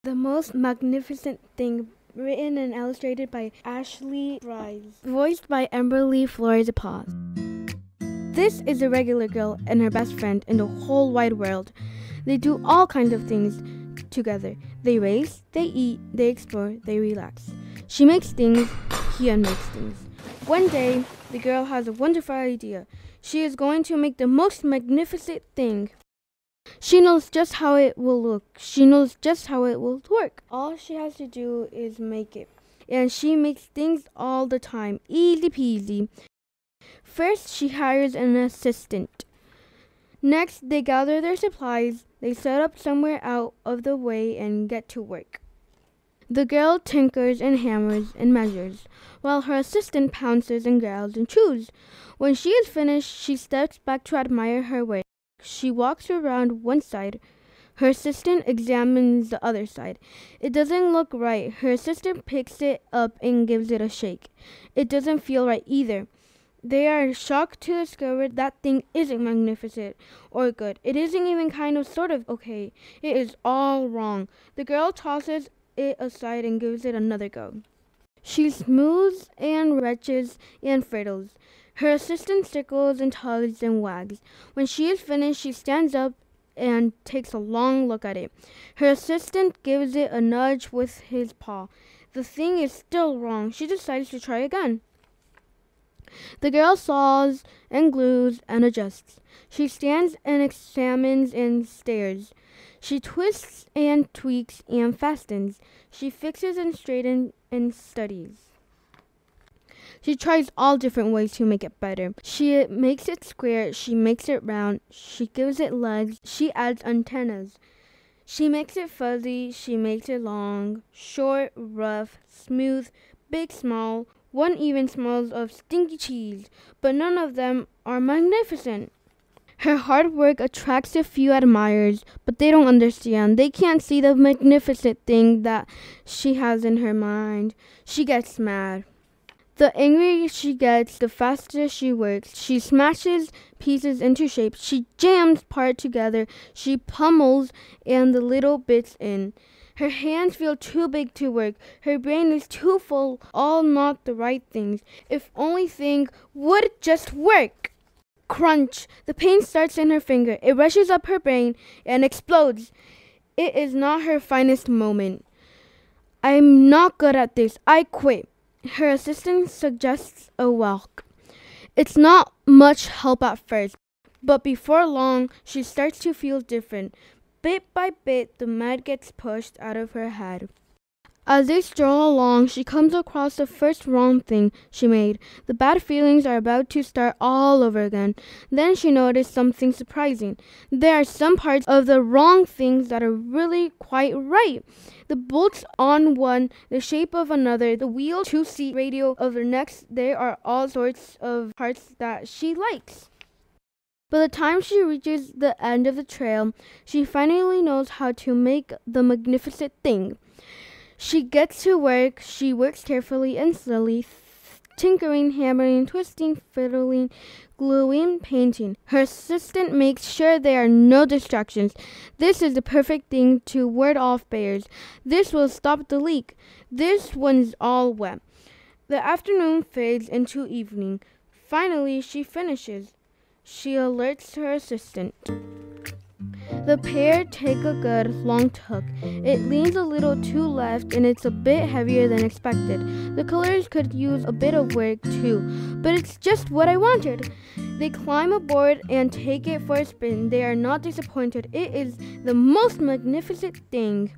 The Most Magnificent Thing, written and illustrated by Ashley Spires, voiced by Emberli Paz. This is a regular girl and her best friend in the whole wide world. They do all kinds of things together. They race, they eat, they explore, they relax. She makes things, he unmakes things. One day, the girl has a wonderful idea. She is going to make the most magnificent thing. She knows just how it will look. She knows just how it will work. All she has to do is make it. And she makes things all the time. Easy peasy. First, she hires an assistant. Next, they gather their supplies. They set up somewhere out of the way and get to work. The girl tinkers and hammers and measures, while her assistant pounces and growls and chews. When she is finished, she steps back to admire her work. She walks around one side. Her assistant examines the other side. It doesn't look right. Her assistant picks it up and gives it a shake. It doesn't feel right either. They are shocked to discover that thing isn't magnificent or good. It isn't even kind of sort of okay. It is all wrong. The girl tosses it aside and gives it another go. She smooths and wrenches and fiddles. Her assistant circles and tugs and wags. When she is finished, she stands up and takes a long look at it. Her assistant gives it a nudge with his paw. The thing is still wrong. She decides to try again. The girl saws and glues and adjusts. She stands and examines and stares. She twists and tweaks and fastens. She fixes and straightens and studies. She tries all different ways to make it better. She makes it square. She makes it round. She gives it legs. She adds antennas. She makes it fuzzy. She makes it long, short, rough, smooth, big, small. One even smells of stinky cheese, but none of them are magnificent. Her hard work attracts a few admirers, but they don't understand. They can't see the magnificent thing that she has in her mind. She gets mad. The angrier she gets, the faster she works. She smashes pieces into shape. She jams parts together. She pummels and the little bits in. Her hands feel too big to work. Her brain is too full. All not the right things. If only thing would just work. Crunch! The pain starts in her finger. It rushes up her brain and explodes. It is not her finest moment. I'm not good at this. I quit. Her assistant suggests a walk. It's not much help at first, but before long, she starts to feel different. Bit by bit, the mud gets pushed out of her head. As they stroll along, she comes across the first wrong thing she made. The bad feelings are about to start all over again. Then she noticed something surprising. There are some parts of the wrong things that are really quite right. The bolts on one, the shape of another, the wheel, two-seat radio of the next, there are all sorts of parts that she likes. By the time she reaches the end of the trail, she finally knows how to make the magnificent thing. She gets to work. She works carefully and slowly, tinkering, hammering, twisting, fiddling, gluing, painting. Her assistant makes sure there are no distractions. This is the perfect thing to ward off bears. This will stop the leak. This one's all wet. The afternoon fades into evening. Finally, she finishes. She alerts her assistant. The pair take a good long tug. It leans a little to left and it's a bit heavier than expected. The colors could use a bit of work too, but it's just what I wanted. They climb aboard and take it for a spin. They are not disappointed. It is the most magnificent thing.